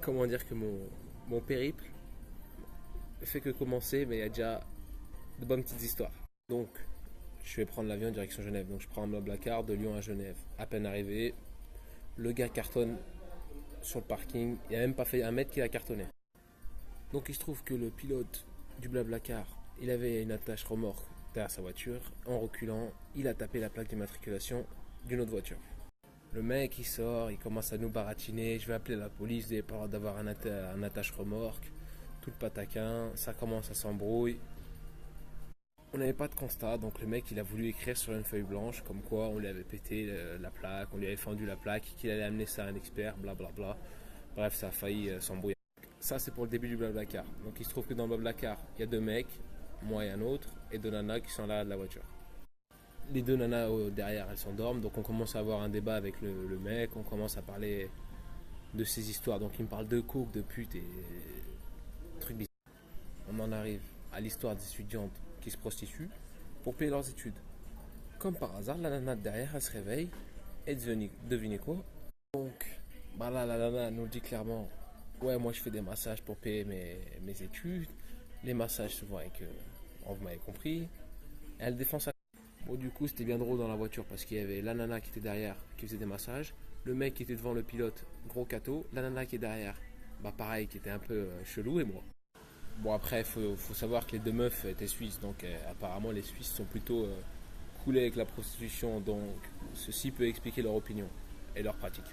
comment dire que mon périple fait que commencer, mais il y a déjà de bonnes petites histoires. Donc, je vais prendre l'avion en direction Genève. Donc, je prends un Blablacar de Lyon à Genève. À peine arrivé, le gars cartonne sur le parking. Il n'a même pas fait un mètre qu'il a cartonné. Donc, il se trouve que le pilote du Blablacar, il avait une attache remorque derrière sa voiture. En reculant, il a tapé la plaque d'immatriculation d'une autre voiture. Le mec il sort, il commence à nous baratiner, je vais appeler la police, vous n'avez pas le droit d'avoir un attache remorque, tout le pataquin, ça commence à s'embrouiller. On n'avait pas de constat, donc le mec il a voulu écrire sur une feuille blanche comme quoi on lui avait pété la plaque, on lui avait fendu la plaque, qu'il allait amener ça à un expert, blablabla. Bref, ça a failli s'embrouiller. Ça c'est pour le début du Blablacar. Donc il se trouve que dans le Blablacar, il y a deux mecs, moi et un autre, et deux nanas qui sont là de la voiture. Les deux nanas derrière, elles s'endorment, donc on commence à avoir un débat avec le mec, on commence à parler de ces histoires. Donc il me parle de coke, de pute et trucs bizarres. On en arrive à l'histoire des étudiantes qui se prostituent pour payer leurs études. Comme par hasard, la nana derrière, elle se réveille et devinez quoi? Donc, bah là, la nana nous le dit clairement. Ouais, moi je fais des massages pour payer mes études. Les massages souvent avec, vous m'avez compris. Elle défend ça. Bon, du coup, c'était bien drôle dans la voiture parce qu'il y avait la nana qui était derrière qui faisait des massages, le mec qui était devant le pilote, gros cateau, la nana qui est derrière, bah pareil, qui était un peu chelou et moi. Bon, après, faut savoir que les deux meufs étaient suisses, donc apparemment les Suisses sont plutôt coulés avec la prostitution, donc ceci peut expliquer leur opinion et leur pratique.